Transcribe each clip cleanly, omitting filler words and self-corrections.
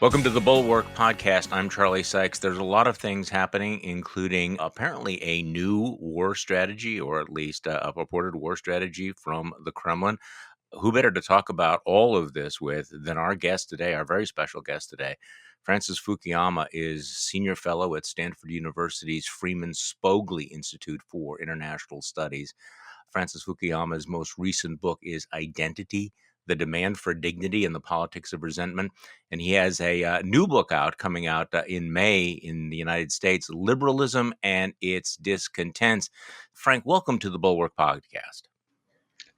Welcome to the Bulwark podcast. I'm Charlie Sykes. There's a lot of things happening, including apparently a new war strategy, or at least a purported war strategy from the Kremlin. Who better to talk about all of this with than our guest today, our very special guest today? Francis Fukuyama is senior fellow at Stanford University's Freeman Spogli Institute for International Studies. Francis Fukuyama's most recent book is Identity: The Demand for Dignity and the Politics of Resentment. And he has a new book out coming out in May in the United States, Liberalism and Its Discontents. Frank, welcome to the Bulwark podcast.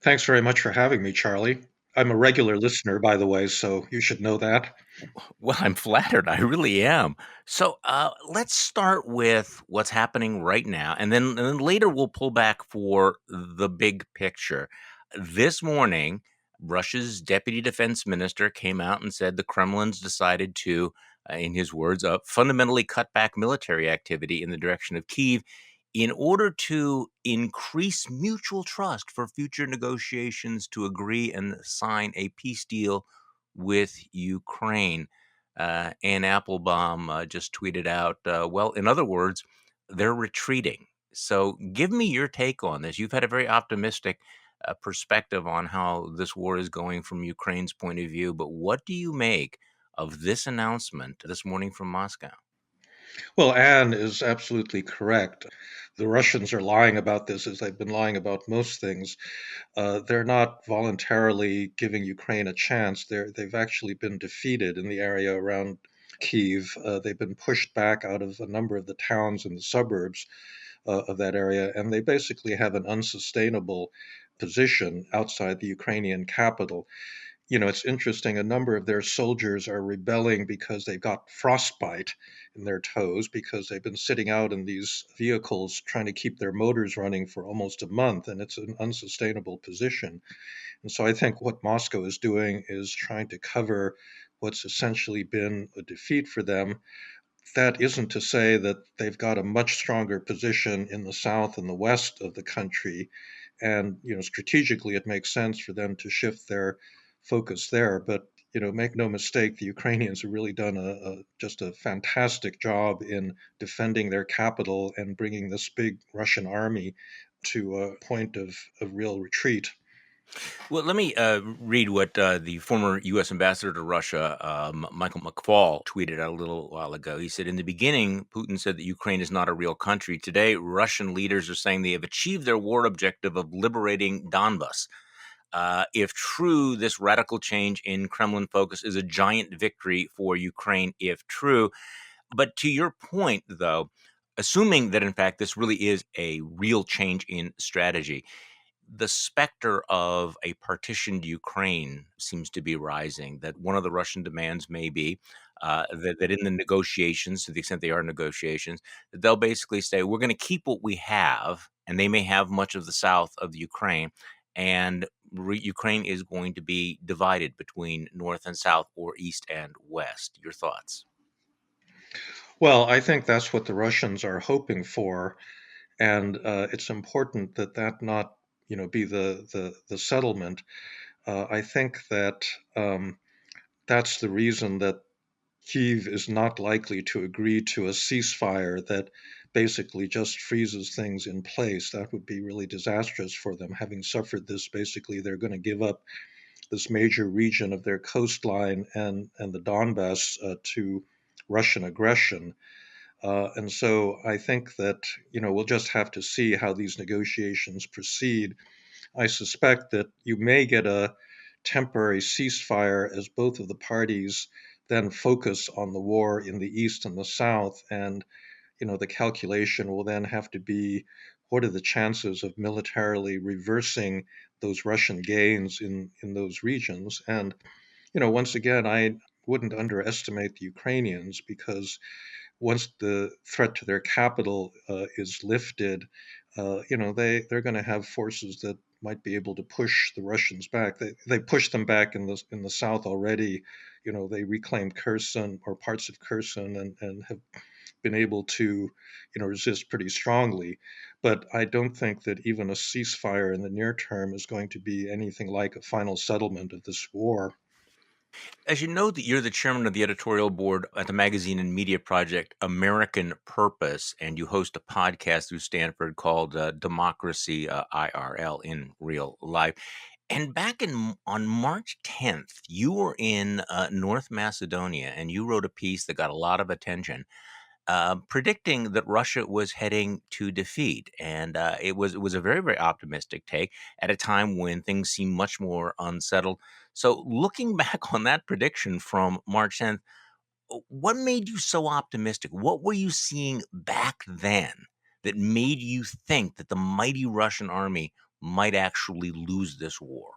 Thanks very much for having me, Charlie. I'm a regular listener, by the way, so you should know that. Well, I'm flattered. I really am. So let's start with what's happening right now, and then later we'll pull back for the big picture. This morning, Russia's deputy defense minister came out and said the Kremlin's decided to, in his words, fundamentally cut back military activity in the direction of Kyiv in order to increase mutual trust for future negotiations to agree and sign a peace deal with Ukraine. Ann Applebaum just tweeted out, well, in other words, they're retreating. So give me your take on this. You've had a very optimistic perspective on how this war is going from Ukraine's point of view, but what do you make of this announcement this morning from Moscow? Well, Anne is absolutely correct. The Russians are lying about this as they've been lying about most things. They're not voluntarily giving Ukraine a chance. They've actually been defeated in the area around Kiev. They've been pushed back out of a number of the towns and the suburbs of that area, and they basically have an unsustainable position outside the Ukrainian capital. It's interesting. A number of their soldiers are rebelling because they've got frostbite in their toes because they've been sitting out in these vehicles trying to keep their motors running for almost a month, and it's an unsustainable position. And so I think what Moscow is doing is trying to cover what's essentially been a defeat for them. That isn't to say that they've got a much stronger position in the south and the west of the country. And, strategically, it makes sense for them to shift their focus there. But, make no mistake, the Ukrainians have really done just a fantastic job in defending their capital and bringing this big Russian army to a point of real retreat. Well, let me read what the former U.S. ambassador to Russia, Michael McFaul, tweeted out a little while ago. He said, in the beginning, Putin said that Ukraine is not a real country. Today, Russian leaders are saying they have achieved their war objective of liberating Donbas. If true, this radical change in Kremlin focus is a giant victory for Ukraine, if true. But to your point, though, assuming that in fact this really is a real change in strategy, the specter of a partitioned Ukraine seems to be rising. That one of the Russian demands may be that in the negotiations, to the extent they are negotiations, that they'll basically say, we're going to keep what we have, and they may have much of the south of the Ukraine, and Ukraine is going to be divided between north and south or east and west. Your thoughts? Well, I think that's what the Russians are hoping for. And it's important that that not be the settlement. I think that that's the reason that Kyiv is not likely to agree to a ceasefire that basically just freezes things in place. That would be really disastrous for them. Having suffered this, basically, they're going to give up this major region of their coastline and the Donbass to Russian aggression. And so I think that, we'll just have to see how these negotiations proceed. I suspect that you may get a temporary ceasefire as both of the parties then focus on the war in the east and the south. And, the calculation will then have to be what are the chances of militarily reversing those Russian gains in those regions? And, once again, I wouldn't underestimate the Ukrainians because once the threat to their capital is lifted, they're going to have forces that might be able to push the Russians back. They pushed them back in the south already. They reclaimed Kherson or parts of Kherson and have been able to resist pretty strongly. But I don't think that even a ceasefire in the near term is going to be anything like a final settlement of this war. As you know, that you're the chairman of the editorial board at the magazine and media project American Purpose, and you host a podcast through Stanford called Democracy IRL in real life. And back in on March 10th, you were in North Macedonia, and you wrote a piece that got a lot of attention, predicting that Russia was heading to defeat, and it was a very very optimistic take at a time when things seem much more unsettled. So, looking back on that prediction from March 10th, what made you so optimistic? What were you seeing back then that made you think that the mighty Russian army might actually lose this war?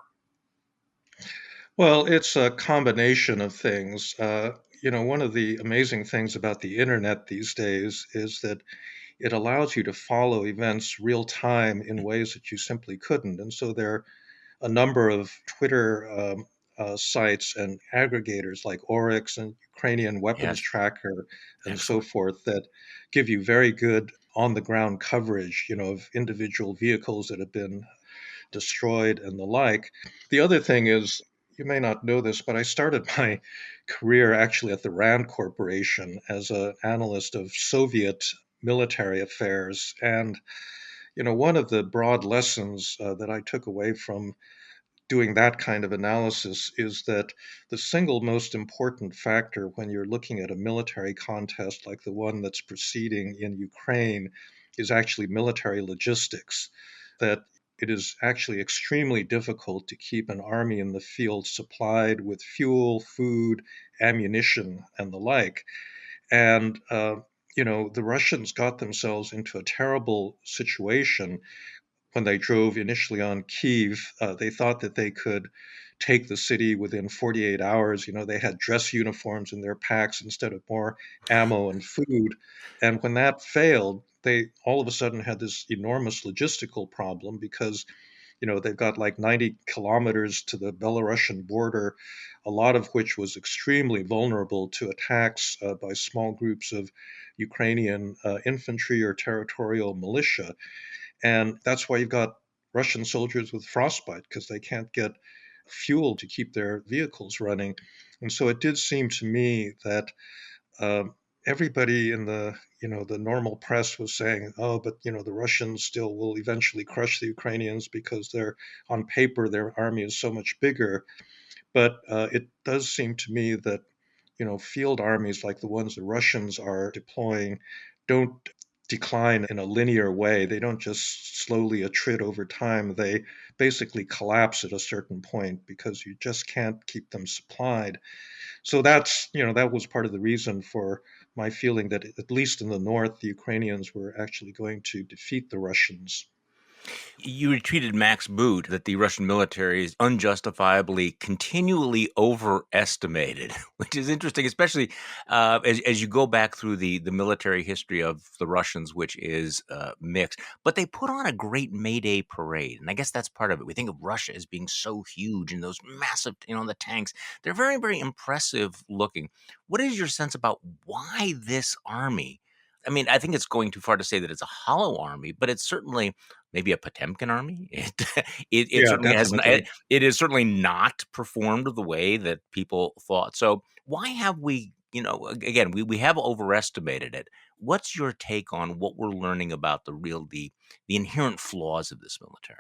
Well, it's a combination of things. One of the amazing things about the internet these days is that it allows you to follow events real time in ways that you simply couldn't. And so there are a number of Twitter sites and aggregators like Oryx and Ukrainian Weapons Yes, Tracker and so excellent. forth that give you very good on the ground coverage, of individual vehicles that have been destroyed and the like. The other thing is, you may not know this, but I started my career actually at the Rand Corporation as an analyst of Soviet military affairs. And, one of the broad lessons that I took away from doing that kind of analysis is that the single most important factor when you're looking at a military contest like the one that's proceeding in Ukraine is actually military logistics. That it is actually extremely difficult to keep an army in the field supplied with fuel, food, ammunition, and the like. And, the Russians got themselves into a terrible situation when they drove initially on Kiev. They thought that they could take the city within 48 hours. They had dress uniforms in their packs instead of more ammo and food. And when that failed, they all of a sudden had this enormous logistical problem because they've got like 90 kilometers to the Belarusian border, a lot of which was extremely vulnerable to attacks by small groups of Ukrainian infantry or territorial militia. And that's why you've got Russian soldiers with frostbite because they can't get fuel to keep their vehicles running. And so it did seem to me that everybody in the normal press was saying, oh, but the Russians still will eventually crush the Ukrainians because they're on paper their army is so much bigger. But it does seem to me that field armies like the ones the Russians are deploying don't decline in a linear way. They don't just slowly attrit over time. They basically collapse at a certain point because you just can't keep them supplied. So that was part of the reason for my feeling that at least in the north, the Ukrainians were actually going to defeat the Russians. You retweeted Max Boot that the Russian military is unjustifiably continually overestimated, which is interesting, especially as you go back through the military history of the Russians, which is mixed. But they put on a great May Day parade, and I guess that's part of it. We think of Russia as being so huge and those massive, the tanks. They're very, very impressive looking. What is your sense about why this army? I mean, I think it's going too far to say that it's a hollow army, but it's certainly maybe a Potemkin army. It Yeah, certainly has definitely. it is certainly not performed the way that people thought. So why have we, again, we have overestimated it. What's your take on what we're learning about the inherent flaws of this military?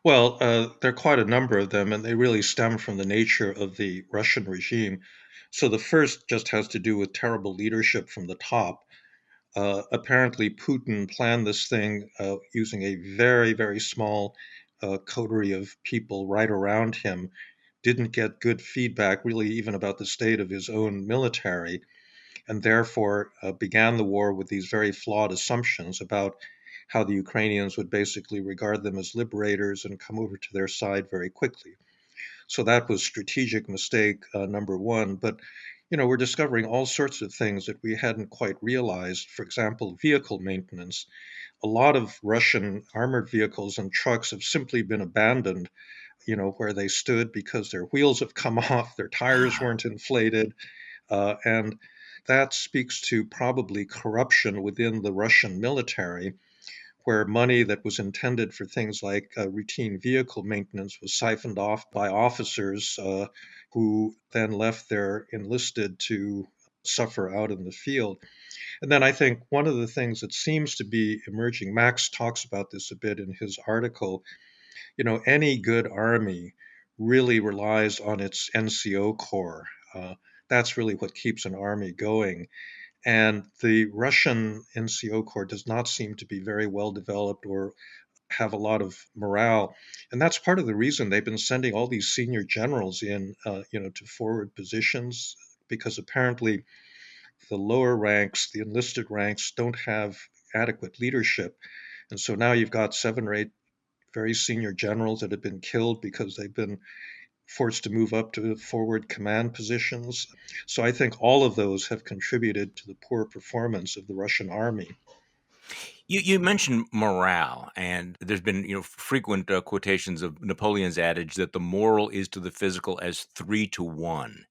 Well, there are quite a number of them, and they really stem from the nature of the Russian regime. So the first just has to do with terrible leadership from the top. Apparently, Putin planned this thing using a very, very small coterie of people right around him, didn't get good feedback, really, even about the state of his own military, and therefore began the war with these very flawed assumptions about how the Ukrainians would basically regard them as liberators and come over to their side very quickly. So that was strategic mistake number one. But we're discovering all sorts of things that we hadn't quite realized. For example, vehicle maintenance. A lot of Russian armored vehicles and trucks have simply been abandoned, where they stood because their wheels have come off, their tires Wow. weren't inflated, and that speaks to probably corruption within the Russian military, where money that was intended for things like routine vehicle maintenance was siphoned off by officers who then left their enlisted to suffer out in the field. And then I think one of the things that seems to be emerging, Max talks about this a bit in his article, any good army really relies on its NCO corps. That's really what keeps an army going. And the Russian NCO corps does not seem to be very well developed or have a lot of morale. And that's part of the reason they've been sending all these senior generals in, to forward positions, because apparently the lower ranks, the enlisted ranks, don't have adequate leadership. And so now you've got 7 or 8 very senior generals that have been killed because they've been forced to move up to forward command positions. So I think all of those have contributed to the poor performance of the Russian army. You mentioned morale, and there's been frequent quotations of Napoleon's adage that the moral is to the physical as 3 to 1,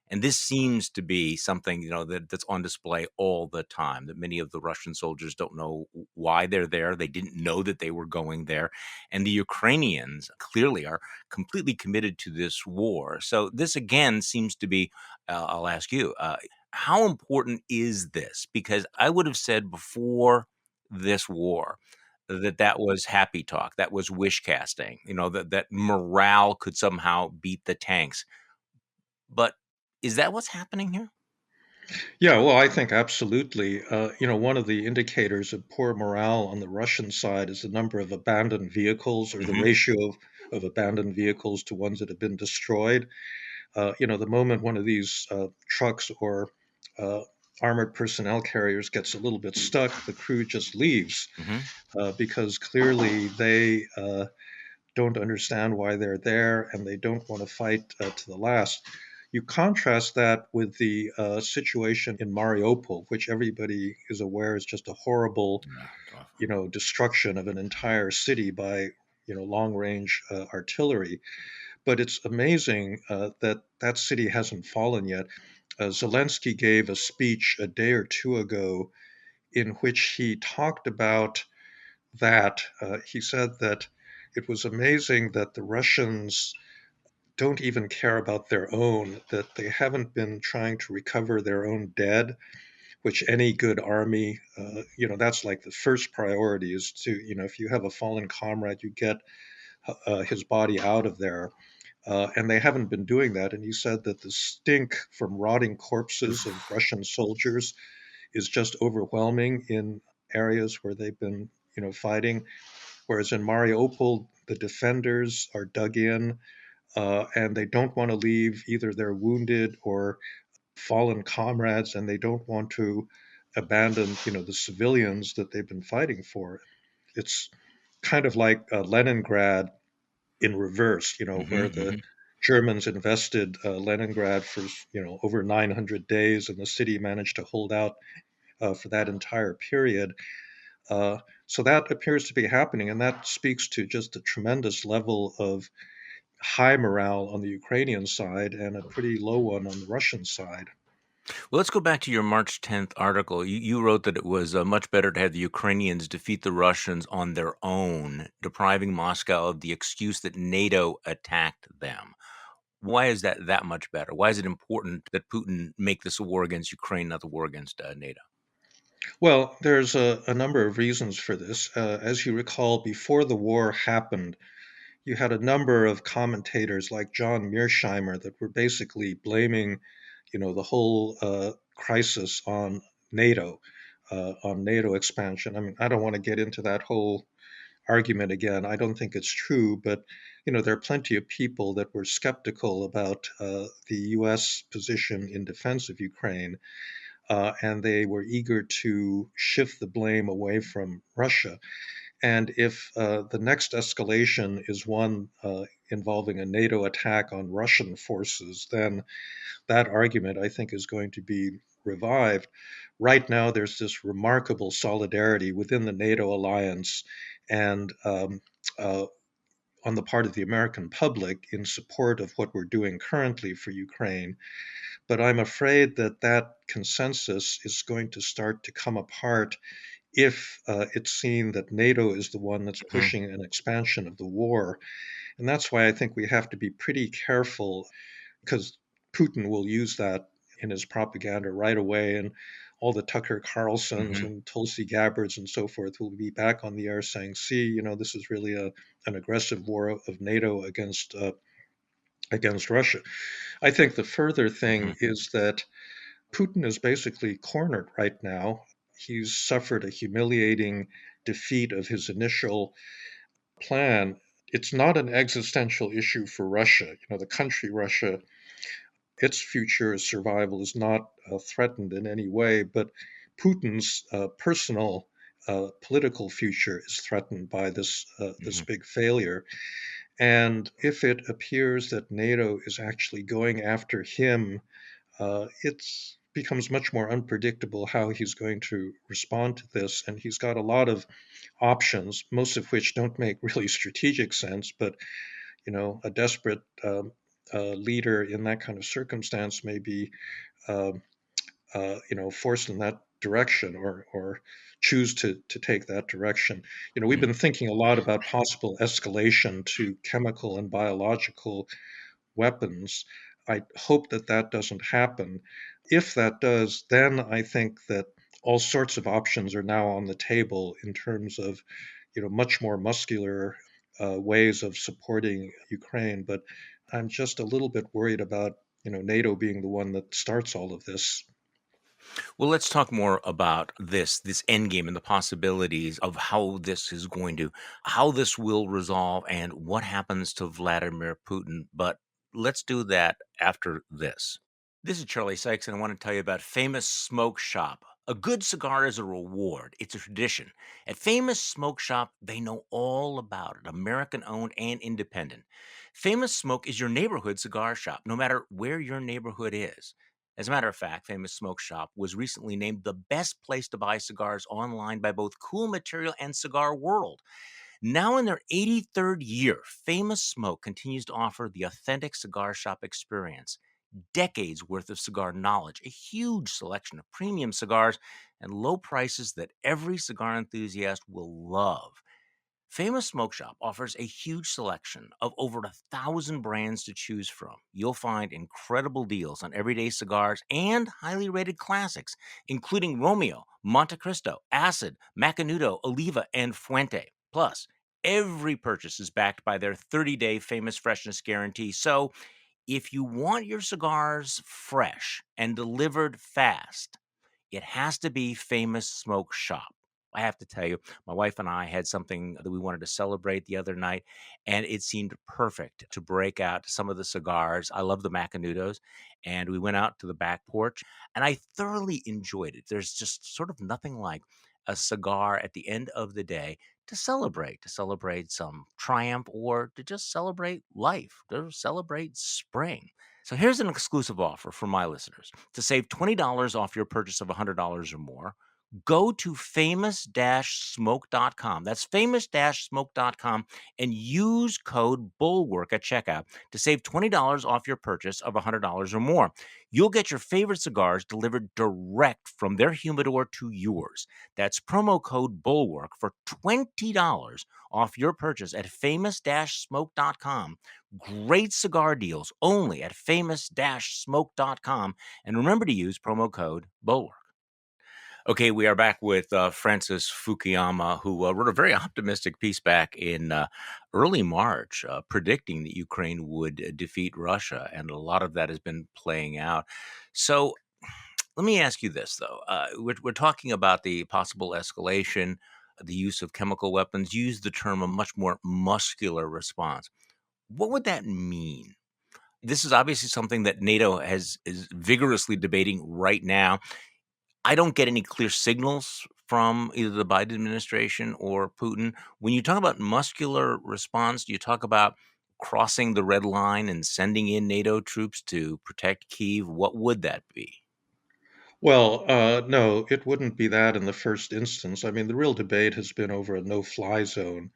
and this seems to be something that's on display all the time. That many of the Russian soldiers don't know why they're there; they didn't know that they were going there, and the Ukrainians clearly are completely committed to this war. So this again seems to be. I'll ask you. How important is this? Because I would have said before this war that was happy talk, that was wish casting, that morale could somehow beat the tanks. But is that what's happening here? Yeah, well, I think absolutely. One of the indicators of poor morale on the Russian side is the number of abandoned vehicles or the Mhm, ratio of abandoned vehicles to ones that have been destroyed. The moment one of these trucks or uh, armored personnel carriers gets a little bit stuck, the crew just leaves mhm. because clearly they don't understand why they're there and they don't want to fight to the last. You contrast that with the situation in Mariupol, which everybody is aware is just a horrible, Yeah, it's awful. destruction of an entire city by, long range artillery. But it's amazing that that city hasn't fallen yet. Zelensky gave a speech a day or two ago in which he talked about that. He said that it was amazing that the Russians don't even care about their own, that they haven't been trying to recover their own dead, which any good army, that's like the first priority is to, if you have a fallen comrade, you get his body out of there. And they haven't been doing that. And he said that the stink from rotting corpses of Russian soldiers is just overwhelming in areas where they've been, fighting. Whereas in Mariupol, the defenders are dug in and they don't want to leave either their wounded or fallen comrades, and they don't want to abandon, the civilians that they've been fighting for. It's kind of like Leningrad in reverse, where Mhm, the mhm. Germans invested Leningrad for, over 900 days, and the city managed to hold out for that entire period. Uh, so that appears to be happening, and that speaks to just a tremendous level of high morale on the Ukrainian side and a pretty low one on the Russian side. Well, let's go back to your March 10th article. You wrote that it was much better to have the Ukrainians defeat the Russians on their own, depriving Moscow of the excuse that NATO attacked them. Why is that much better? Why is it important that Putin make this a war against Ukraine, not the war against NATO? Well, there's a number of reasons for this. As you recall, before the war happened, you had a number of commentators like John Mearsheimer that were basically blaming, the whole crisis on NATO expansion. I mean, I don't want to get into that whole argument again. I don't think it's true, but there are plenty of people that were skeptical about the U.S. position in defense of Ukraine, and they were eager to shift the blame away from Russia. And if the next escalation is one involving a NATO attack on Russian forces, then that argument, I think, is going to be revived. Right now, there's this remarkable solidarity within the NATO alliance and uh, on the part of the American public in support of what we're doing currently for Ukraine. But I'm afraid that that consensus is going to start to come apart if it's seen that NATO is the one that's Mhm, pushing an expansion of the war. And that's why I think we have to be pretty careful, because Putin will use that in his propaganda right away. And all the Tucker Carlsons mhm, and Tulsi Gabbards and so forth will be back on the air saying, see, this is really an aggressive war of NATO against Russia. I think the further mhm, thing is that Putin is basically cornered right now. He's suffered a humiliating defeat of his initial plan. It's not an existential issue for Russia. The country Russia, its future survival is not threatened in any way, but Putin's personal political future is threatened by this mhm. big failure. And if it appears that NATO is actually going after him, it becomes much more unpredictable how he's going to respond to this. And he's got a lot of options, most of which don't make really strategic sense. But a desperate leader in that kind of circumstance may be, um, forced in that direction, or choose to take that direction. We've Mm. been thinking a lot about possible escalation to chemical and biological weapons. I hope that that doesn't happen. If that does, then I think that all sorts of options are now on the table in terms of, much more muscular ways of supporting Ukraine. But I'm just a little bit worried about, NATO being the one that starts all of this. Well, let's talk more about this end game and the possibilities of how this will resolve and what happens to Vladimir Putin. But let's do that after this. This is Charlie Sykes, and I want to tell you about Famous Smoke Shop. A good cigar is a reward. It's a tradition. At Famous Smoke Shop, they know all about it, American owned and independent. Famous Smoke is your neighborhood cigar shop, no matter where your neighborhood is. As a matter of fact, Famous Smoke Shop was recently named the best place to buy cigars online by both Cool Material and Cigar World. Now in their 83rd year, Famous Smoke continues to offer the authentic cigar shop experience, decades worth of cigar knowledge, a huge selection of premium cigars, and low prices that every cigar enthusiast will love. Famous Smoke Shop offers a huge selection of over 1,000 brands to choose from. You'll find incredible deals on everyday cigars and highly rated classics, including Romeo, Monte Cristo, Acid, Macanudo, Oliva, and Fuente. Plus, every purchase is backed by their 30-day Famous Freshness Guarantee. So, if you want your cigars fresh and delivered fast, it has to be Famous Smoke Shop. I have to tell you, my wife and I had something that we wanted to celebrate the other night, and it seemed perfect to break out some of the cigars. I love the Macanudos, and we went out to the back porch, and I thoroughly enjoyed it. There's just sort of nothing like a cigar at the end of the day to celebrate some triumph or to just celebrate life, to celebrate spring. So here's an exclusive offer for my listeners. To save $20 off your purchase of $100 or more, go to famous-smoke.com. That's famous-smoke.com and use code BULWARK at checkout to save $20 off your purchase of $100 or more. You'll get your favorite cigars delivered direct from their humidor to yours. That's promo code BULWARK for $20 off your purchase at famous-smoke.com. Great cigar deals only at famous-smoke.com. And remember to use promo code BULWARK. Okay, we are back with Francis Fukuyama, who wrote a very optimistic piece back in early March, predicting that Ukraine would defeat Russia, and a lot of that has been playing out. So let me ask you this, though. We're talking about the possible escalation, the use of chemical weapons. You use the term a much more muscular response. What would that mean? This is obviously something that NATO is vigorously debating right now. I don't get any clear signals from either the Biden administration or Putin. When you talk about muscular response, do you talk about crossing the red line and sending in NATO troops to protect Kyiv? What would that be? Well, no, it wouldn't be that in the first instance. I mean, the real debate has been over a no-fly zone.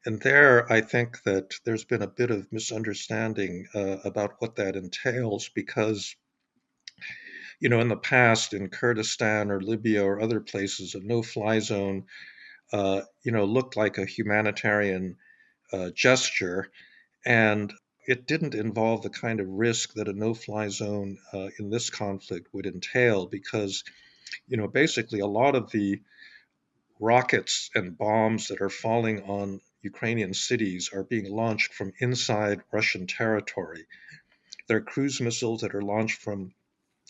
And there, I think that there's been a bit of misunderstanding about what that entails, because In the past in Kurdistan or Libya or other places, a no-fly zone, looked like a humanitarian gesture, and it didn't involve the kind of risk that a no-fly zone in this conflict would entail, because basically a lot of the rockets and bombs that are falling on Ukrainian cities are being launched from inside Russian territory. There are cruise missiles that are launched from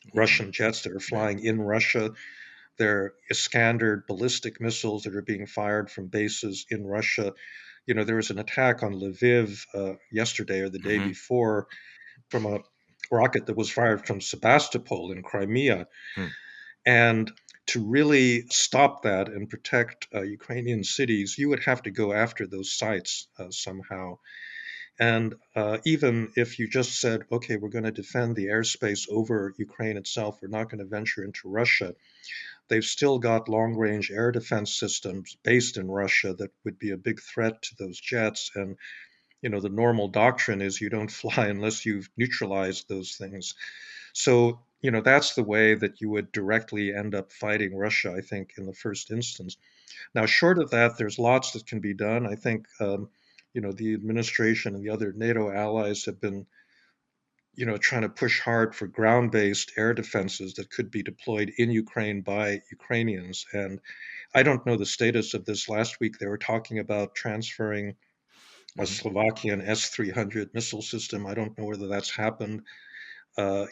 Mhm. Russian jets that are Yeah. flying in Russia. There are Iskander ballistic missiles that are being fired from bases in Russia. There was an attack on Lviv yesterday or the day Mhm. before from a rocket that was fired from Sebastopol in Crimea. Hmm. And to really stop that and protect Ukrainian cities, you would have to go after those sites somehow. And even if you just said, okay, we're going to defend the airspace over Ukraine itself, we're not going to venture into Russia, they've still got long range air defense systems based in Russia that would be a big threat to those jets. And, the normal doctrine is you don't fly unless you've neutralized those things. So, that's the way that you would directly end up fighting Russia, I think, in the first instance. Now, short of that, there's lots that can be done. I think, the administration and the other NATO allies have been, trying to push hard for ground-based air defenses that could be deployed in Ukraine by Ukrainians. And I don't know the status of this. Last week, they were talking about transferring a Mhm. Slovakian S-300 missile system. I don't know whether that's happened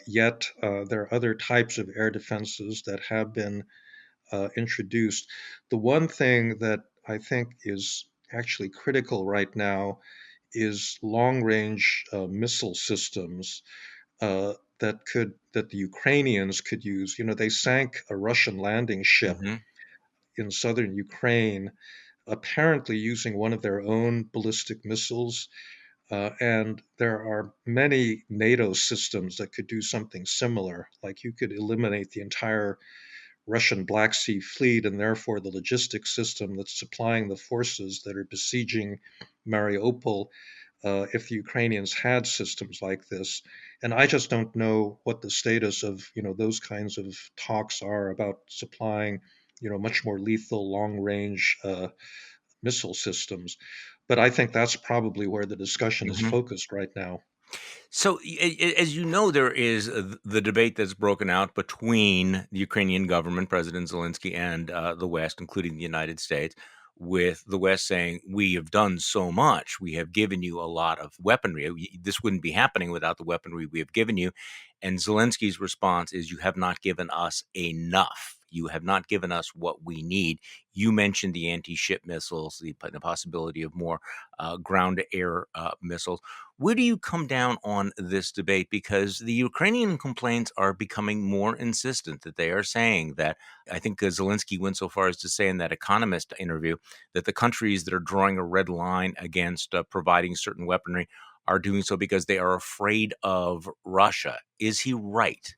yet. There are other types of air defenses that have been introduced. The one thing that I think is actually critical right now is long-range missile systems that the Ukrainians could use. They sank a Russian landing ship Mhm. in southern Ukraine, apparently using one of their own ballistic missiles. And there are many NATO systems that could do something similar. Like you could eliminate the entire Russian Black Sea Fleet and therefore the logistics system that's supplying the forces that are besieging Mariupol if the Ukrainians had systems like this. And I just don't know what the status of those kinds of talks are about supplying much more lethal long range missile systems. But I think that's probably where the discussion is Mhm. focused right now. So, as you know, there is the debate that's broken out between the Ukrainian government, President Zelensky, and the West, including the United States, with the West saying, "We have done so much. We have given you a lot of weaponry. This wouldn't be happening without the weaponry we have given you." And Zelensky's response is, "You have not given us enough. You have not given us what we need." You mentioned the anti-ship missiles, the possibility of more ground-to-air missiles. Where do you come down on this debate? Because the Ukrainian complaints are becoming more insistent that they are saying that I think Zelensky went so far as to say in that Economist interview that the countries that are drawing a red line against providing certain weaponry are doing so because they are afraid of Russia. Is he right?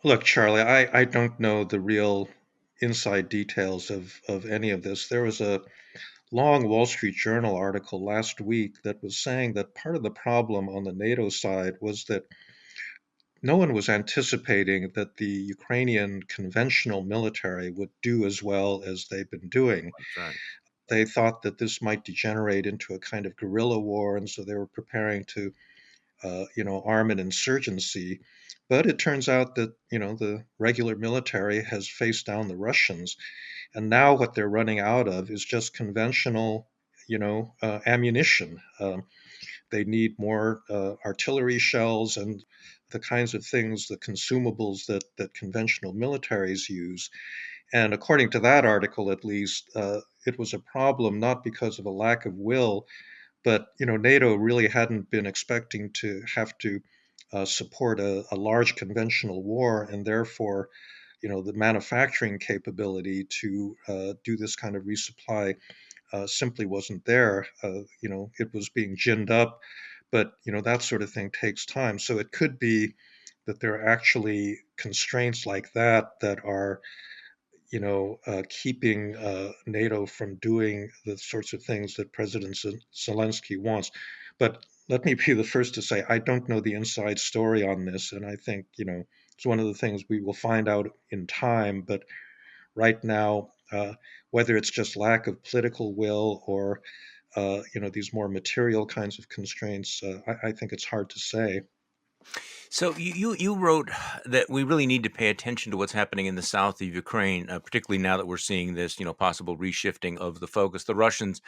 Look, Charlie, I don't know the real inside details of any of this. There was a long Wall Street Journal article last week that was saying that part of the problem on the NATO side was that no one was anticipating that the Ukrainian conventional military would do as well as they've been doing. That's right. They thought that this might degenerate into a kind of guerrilla war, and so they were preparing to, arm an insurgency. But it turns out that the regular military has faced down the Russians, and now what they're running out of is just conventional, ammunition. They need more artillery shells and the kinds of things, the consumables that conventional militaries use. And according to that article, at least, it was a problem not because of a lack of will, but NATO really hadn't been expecting to have to support a large conventional war, and therefore, the manufacturing capability to do this kind of resupply simply wasn't there. It was being ginned up, but that sort of thing takes time. So it could be that there are actually constraints like that are keeping NATO from doing the sorts of things that President Zelensky wants. But let me be the first to say I don't know the inside story on this, and I think It's one of the things we will find out in time. But right now, whether it's just lack of political will or these more material kinds of constraints, I think it's hard to say. So you wrote that we really need to pay attention to what's happening in the south of Ukraine, particularly now that we're seeing this, possible reshifting of the focus. The Russians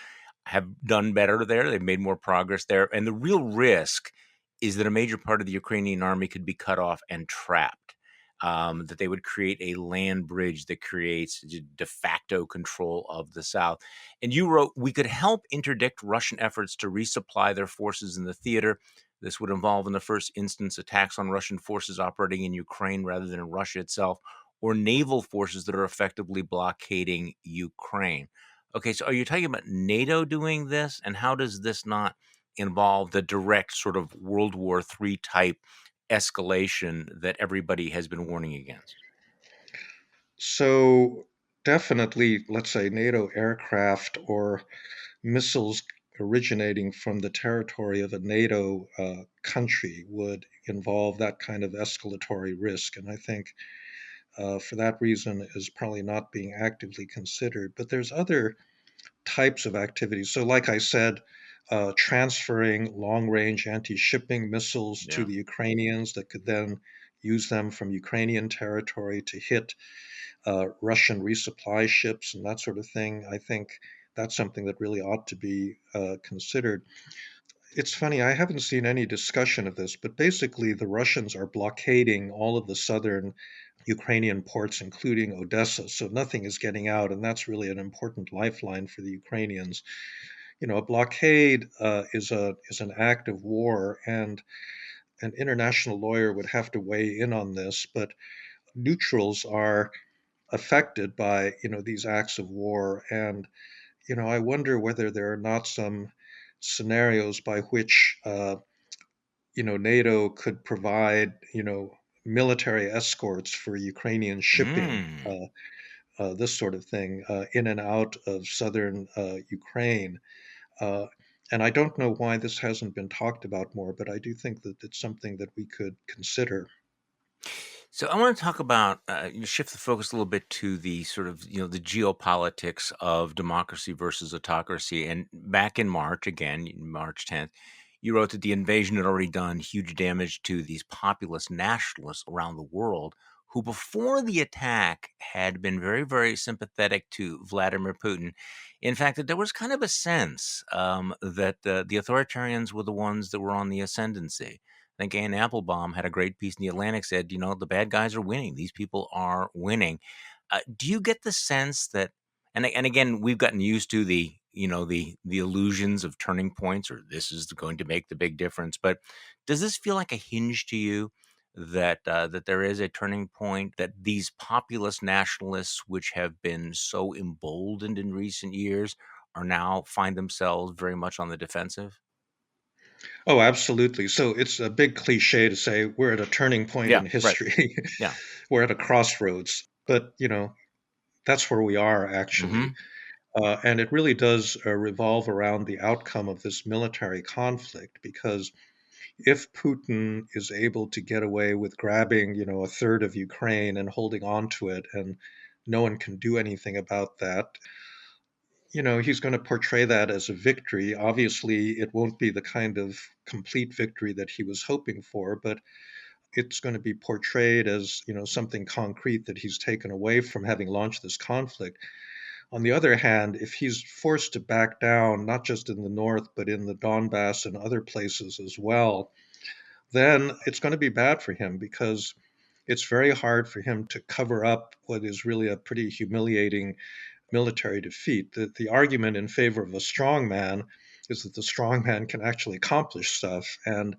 have done better there. They've made more progress there, and the real risk is that a major part of the Ukrainian army could be cut off and trapped. That they would create a land bridge that creates de facto control of the South. And you wrote, we could help interdict Russian efforts to resupply their forces in the theater. This would involve, in the first instance, attacks on Russian forces operating in Ukraine rather than in Russia itself, or naval forces that are effectively blockading Ukraine. Okay, so are you talking about NATO doing this? And how does this not involve the direct sort of World War III type escalation that everybody has been warning against? So definitely, let's say NATO aircraft or missiles originating from the territory of a NATO country would involve that kind of escalatory risk. And I think for that reason is probably not being actively considered. But there's other types of activities. So, like I said, transferring long range anti shipping missiles to Yeah. the Ukrainians that could then use them from Ukrainian territory to hit Russian resupply ships and that sort of thing. I think that's something that really ought to be considered. It's funny, I haven't seen any discussion of this, but basically, the Russians are blockading all of the southern Ukrainian ports, including Odessa, so nothing is getting out, and that's really an important lifeline for the Ukrainians. A blockade is an act of war, and an international lawyer would have to weigh in on this, but neutrals are affected by these acts of war, and I wonder whether there are not some scenarios by which NATO could provide military escorts for Ukrainian shipping, Mm. this sort of thing, in and out of southern Ukraine. Uh, and I don't know why this hasn't been talked about more, but I do think that it's something that we could consider. So I want to talk about shift the focus a little bit to the sort of the geopolitics of democracy versus autocracy. And back in March, again March 10th, you wrote that the invasion had already done huge damage to these populist nationalists around the world, who before the attack had been very, very sympathetic to Vladimir Putin. In fact, that there was kind of a sense that the authoritarians were the ones that were on the ascendancy. I think Ann Applebaum had a great piece in the Atlantic, said, the bad guys are winning. These people are winning. Do you get the sense that, and again, we've gotten used to the illusions of turning points, or this is going to make the big difference. But does this feel like a hinge to you that that there is a turning point, that these populist nationalists, which have been so emboldened in recent years, are now find themselves very much on the defensive? Oh, absolutely. So it's a big cliche to say we're at a turning point Yeah, in right. history. Yeah. We're at a crossroads. But, that's where we are actually. Hmm. And it really does revolve around the outcome of this military conflict because if Putin is able to get away with grabbing, a third of Ukraine and holding on to it, and no one can do anything about that, he's going to portray that as a victory. Obviously, it won't be the kind of complete victory that he was hoping for, but it's going to be portrayed as, something concrete that he's taken away from having launched this conflict. On the other hand, if he's forced to back down, not just in the north, but in the Donbass and other places as well, then it's going to be bad for him because it's very hard for him to cover up what is really a pretty humiliating military defeat. The argument in favor of a strong man is that the strong man can actually accomplish stuff. And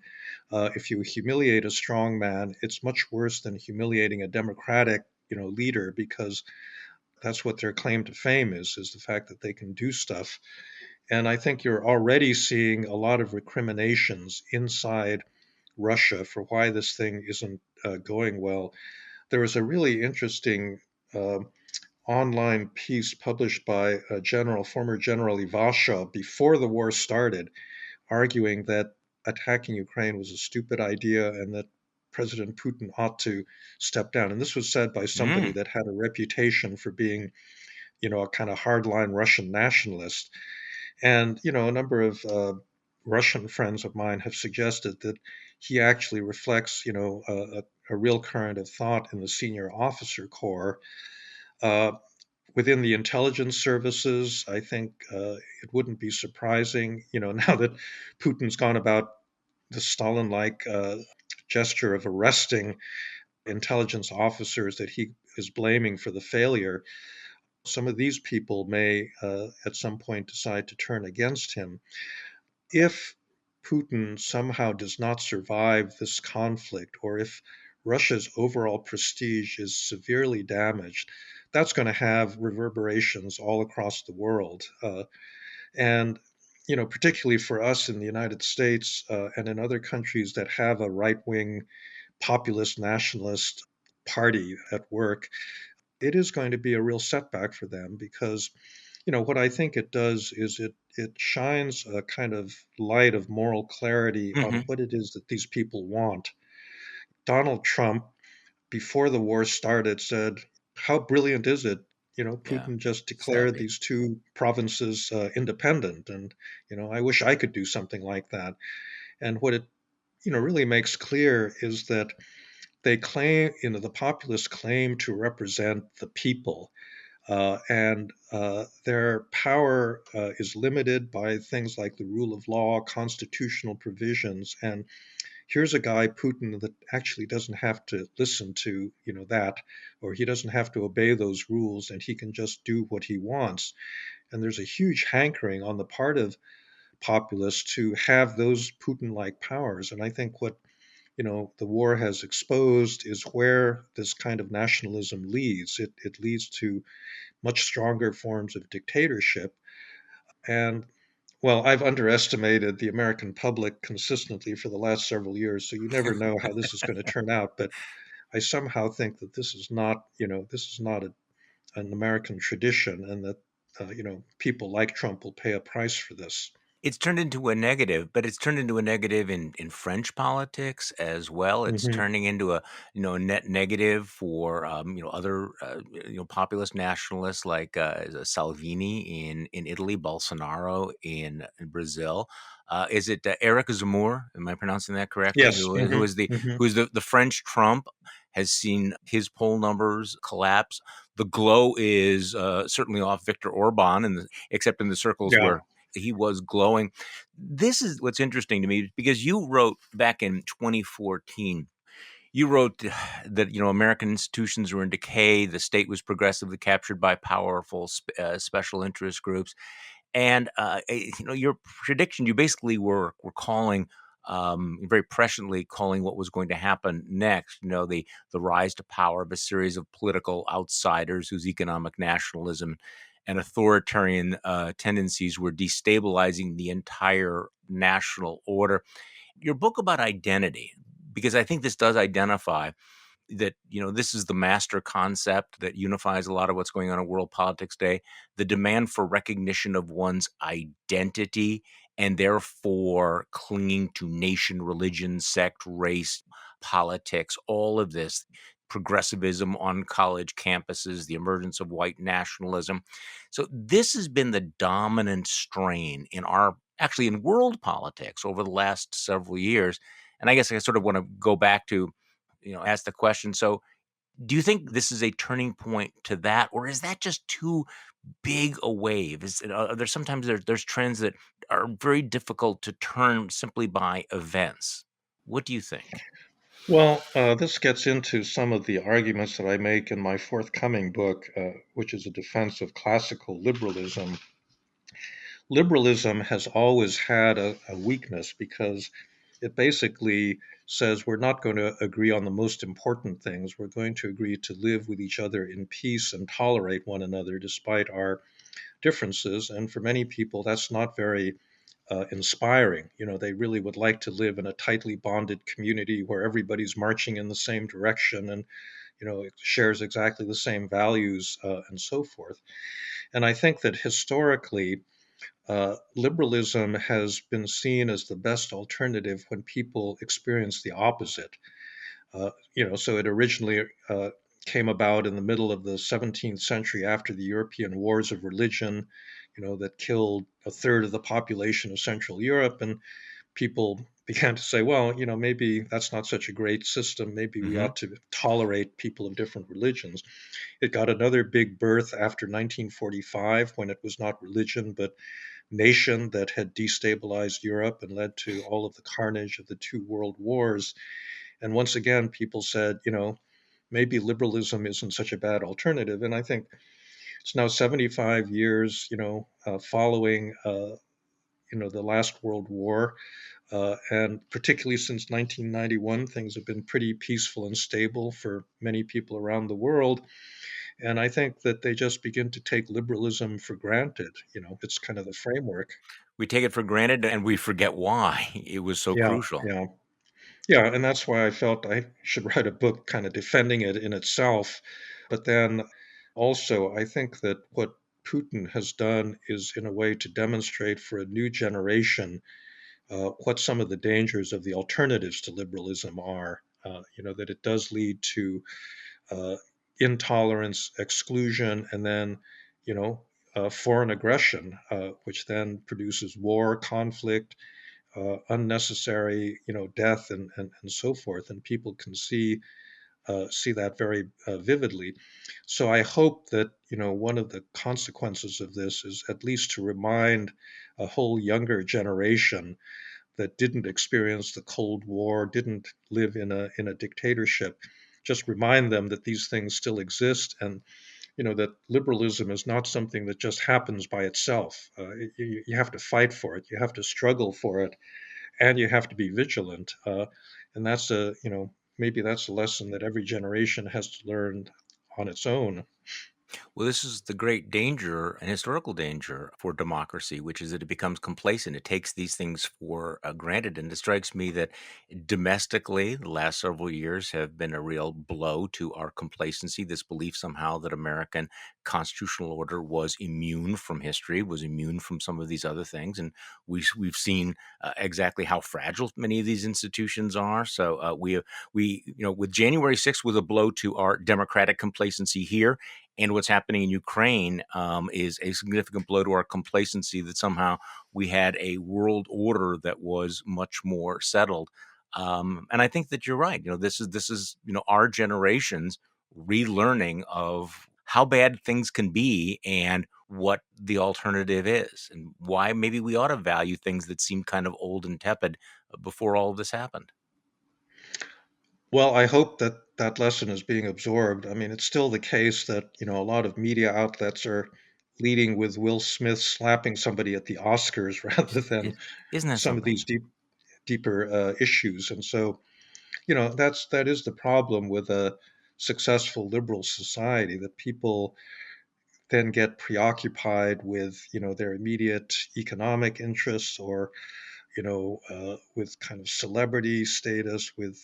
if you humiliate a strong man, it's much worse than humiliating a democratic leader because that's what their claim to fame is the fact that they can do stuff. And I think you're already seeing a lot of recriminations inside Russia for why this thing isn't going well. There was a really interesting uh, online piece published by former General Ivasha before the war started, arguing that attacking Ukraine was a stupid idea and that President Putin ought to step down. And this was said by somebody Mm, that had a reputation for being, a kind of hardline Russian nationalist. And, a number of Russian friends of mine have suggested that he actually reflects, a real current of thought in the senior officer corps. Uh, Within the intelligence services, I think it wouldn't be surprising, now that Putin's gone about the Stalin-like gesture of arresting intelligence officers that he is blaming for the failure. Some of these people may, at some point, decide to turn against him. If Putin somehow does not survive this conflict, or if Russia's overall prestige is severely damaged, that's going to have reverberations all across the world. And particularly for us in the United States and in other countries that have a right wing populist nationalist party at work, it is going to be a real setback for them because what I think it does is it shines a kind of light of moral clarity on hmm what it is that these people want. Donald Trump, before the war started, said, "How brilliant is it? Yeah, Putin just declared savvy. these two provinces independent, and I wish I could do something like that." And what it really makes clear is that they claim, the populists claim to represent the people, and their power is limited by things like the rule of law, constitutional provisions. And here's a guy, Putin, that actually doesn't have to listen to, that, or he doesn't have to obey those rules, and he can just do what he wants. And there's a huge hankering on the part of populists to have those Putin-like powers. And I think what the war has exposed is where this kind of nationalism leads. It leads to much stronger forms of dictatorship. And well, I've underestimated the American public consistently for the last several years, so you never know how this is going to turn out. But I somehow think that this is not an American tradition, and that people like Trump will pay a price for this. It's turned into a negative, but it's turned into a negative in French politics as well. It's Hmm. turning into a a net negative for other populist nationalists like Salvini in Italy, Bolsonaro in Brazil. Is it Eric Zemmour? Am I pronouncing that correctly? Yes. Who Hmm. is the Hmm. French Trump? Has seen his poll numbers collapse. The glow is certainly off Viktor Orban, except in the circles Yeah. where he was glowing. This is what's interesting to me because you wrote back in 2014, you wrote that American institutions were in decay, the state was progressively captured by powerful special interest groups, and your prediction, you basically were calling very presciently calling what was going to happen next. The rise to power of a series of political outsiders whose economic nationalism and authoritarian tendencies were destabilizing the entire national order. Your book about identity, because I think this does identify that this is the master concept that unifies a lot of what's going on in world politics today, the demand for recognition of one's identity and therefore clinging to nation, religion, sect, race, politics, all of this progressivism on college campuses, the emergence of white nationalism. So this has been the dominant strain in our actually in world politics over the last several years. And I guess I sort of want to go back to ask the question. So, do you think this is a turning point to that, or is that just too big a wave? Are there sometimes there's trends that are very difficult to turn simply by events? What do you think? Well, this gets into some of the arguments that I make in my forthcoming book, which is a defense of classical liberalism. Liberalism has always had a weakness because it basically says we're not going to agree on the most important things. We're going to agree to live with each other in peace and tolerate one another despite our differences. And for many people, that's not very inspiring. They really would like to live in a tightly bonded community where everybody's marching in the same direction and it shares exactly the same values and so forth. And I think that historically, liberalism has been seen as the best alternative when people experience the opposite. So it originally came about in the middle of the 17th century after the European wars of religion, that killed a third of the population of Central Europe. And people began to say, well, maybe that's not such a great system. Maybe we Hmm. ought to tolerate people of different religions. It got another big birth after 1945 when it was not religion, but nation that had destabilized Europe and led to all of the carnage of the two world wars. And once again, people said, maybe liberalism isn't such a bad alternative. And I think it's now 75 years, following, the last World War. And particularly since 1991, things have been pretty peaceful and stable for many people around the world. And I think that they just begin to take liberalism for granted. It's kind of the framework. We take it for granted and we forget why it was so Yeah, crucial. yeah. Yeah, and that's why I felt I should write a book kind of defending it in itself. But then also, I think that what Putin has done is, in a way, to demonstrate for a new generation what some of the dangers of the alternatives to liberalism are. That it does lead to uh, intolerance, exclusion, and then, you know, foreign aggression, which then produces war, conflict, unnecessary, death and so forth. And people can see that very vividly. So I hope that one of the consequences of this is at least to remind a whole younger generation that didn't experience the Cold War, didn't live in a dictatorship, just remind them that these things still exist, and that liberalism is not something that just happens by itself. You have to fight for it, you have to struggle for it, and you have to be vigilant. And that's maybe that's a lesson that every generation has to learn on its own. Well, this is the great danger and historical danger for democracy, which is that it becomes complacent. It takes these things for granted. And it strikes me that domestically, the last several years have been a real blow to our complacency. This belief somehow that American constitutional order was immune from history, was immune from some of these other things. And we've seen exactly how fragile many of these institutions are. So with January 6th was a blow to our democratic complacency here, and what's happening in Ukraine is a significant blow to our complacency that somehow we had a world order that was much more settled. And I think that you're right. This is our generation's relearning of how bad things can be and what the alternative is, and why maybe we ought to value things that seem kind of old and tepid before all of this happened. Well, I hope that that lesson is being absorbed. I mean, it's still the case that, a lot of media outlets are leading with Will Smith slapping somebody at the Oscars rather than Isn't that some of something? these deeper issues. And so, that is the problem with a successful liberal society, that people then get preoccupied with, their immediate economic interests, or, with kind of celebrity status, with,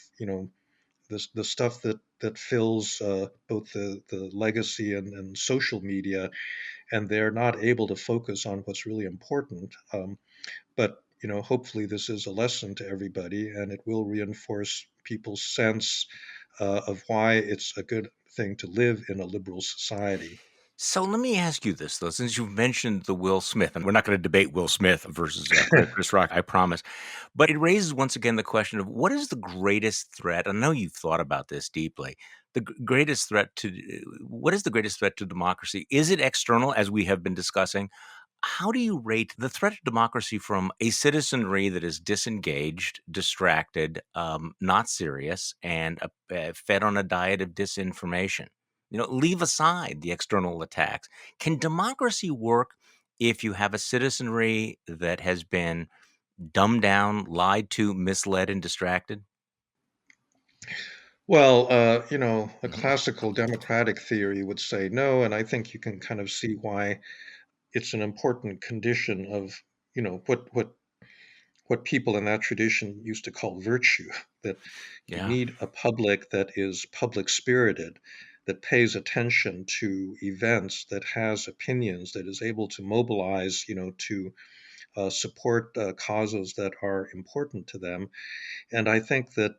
the stuff that fills both the legacy and social media, and they're not able to focus on what's really important. But hopefully this is a lesson to everybody, and it will reinforce people's sense of why it's a good thing to live in a liberal society. So let me ask you this, though, since you've mentioned the Will Smith, and we're not going to debate Will Smith versus Chris Rock, I promise. But it raises once again the question of what is the greatest threat? I know you've thought about this deeply. Greatest threat to what is the greatest threat to democracy? Is it external, as we have been discussing? How do you rate the threat to democracy from a citizenry that is disengaged, distracted, not serious, and fed on a diet of disinformation? Leave aside the external attacks. Can democracy work if you have a citizenry that has been dumbed down, lied to, misled, and distracted? Well, a Mhm. classical democratic theory would say no, and I think you can kind of see why it's an important condition of, what people in that tradition used to call virtue, that you Yeah. need a public that is public spirited, that pays attention to events, that has opinions, that is able to mobilize, to support causes that are important to them. And I think that,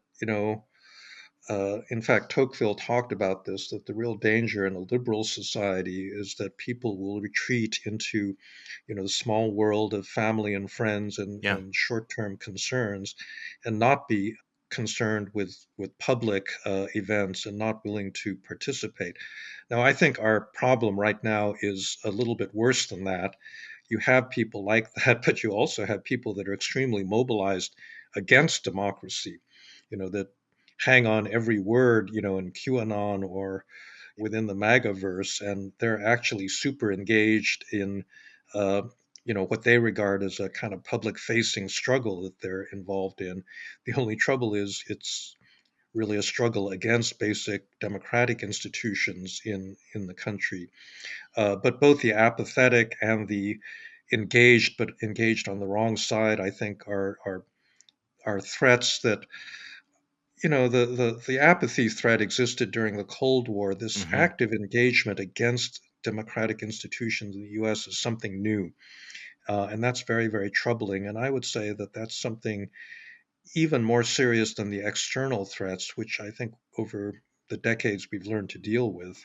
In fact, Tocqueville talked about this, that the real danger in a liberal society is that people will retreat into, the small world of family and friends Yeah. and short-term concerns, and not be concerned with public events and not willing to participate. Now, I think our problem right now is a little bit worse than that. You have people like that, but you also have people that are extremely mobilized against democracy, that hang on every word, in QAnon or within the MAGA verse, and they're actually super engaged in, what they regard as a kind of public-facing struggle that they're involved in. The only trouble is it's really a struggle against basic democratic institutions in the country. But both the apathetic and the engaged, but engaged on the wrong side, I think are threats that, the apathy threat existed during the Cold War. This Hmm. active engagement against democratic institutions in the US is something new. And that's very, very troubling. And I would say that that's something even more serious than the external threats, which I think over the decades we've learned to deal with.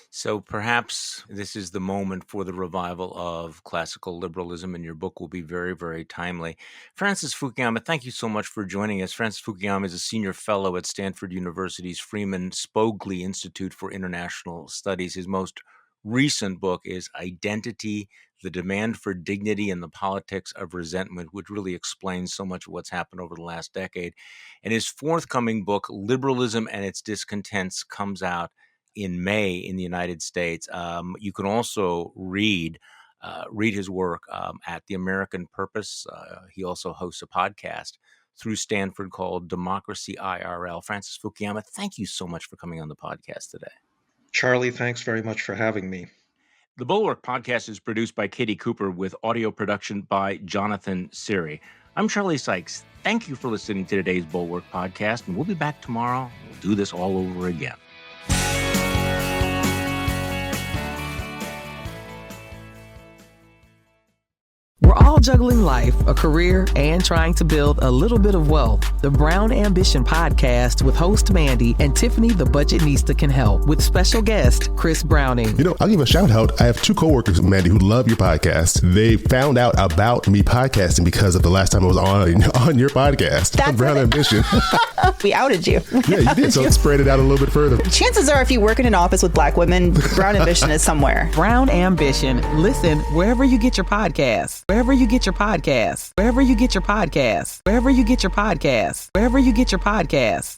So perhaps this is the moment for the revival of classical liberalism, and your book will be very, very timely. Francis Fukuyama, thank you so much for joining us. Francis Fukuyama is a senior fellow at Stanford University's Freeman Spogli Institute for International Studies. His most recent book is Identity, the Demand for Dignity and the Politics of Resentment, which really explains so much of what's happened over the last decade. And his forthcoming book, Liberalism and Its Discontents, comes out in May in the United States. You can also read his work at the American Purpose. He also hosts a podcast through Stanford called Democracy IRL. Francis Fukuyama, thank you so much for coming on the podcast today. Charlie, thanks very much for having me. The Bulwark podcast is produced by Katie Cooper with audio production by Jonathan Siri. I'm Charlie Sykes. Thank you for listening to today's Bulwark podcast, and we'll be back tomorrow. We'll do this all over again. We're all juggling life, a career, and trying to build a little bit of wealth. The Brown Ambition podcast with host Mandy and Tiffany the Budgetnista can help, with special guest Chris Browning. I'll give a shout out. I have two coworkers, Mandy, who love your podcast. They found out about me podcasting because of the last time I was on your podcast. That's Brown Ambition. We outed you. Yeah, you did. So spread it out a little bit further. Chances are, if you work in an office with Black women, Brown Ambition is somewhere. Brown Ambition. Listen wherever you get your podcasts. Wherever you get your podcasts. Wherever you get your podcasts. Wherever you get your podcasts. Wherever you get your podcasts.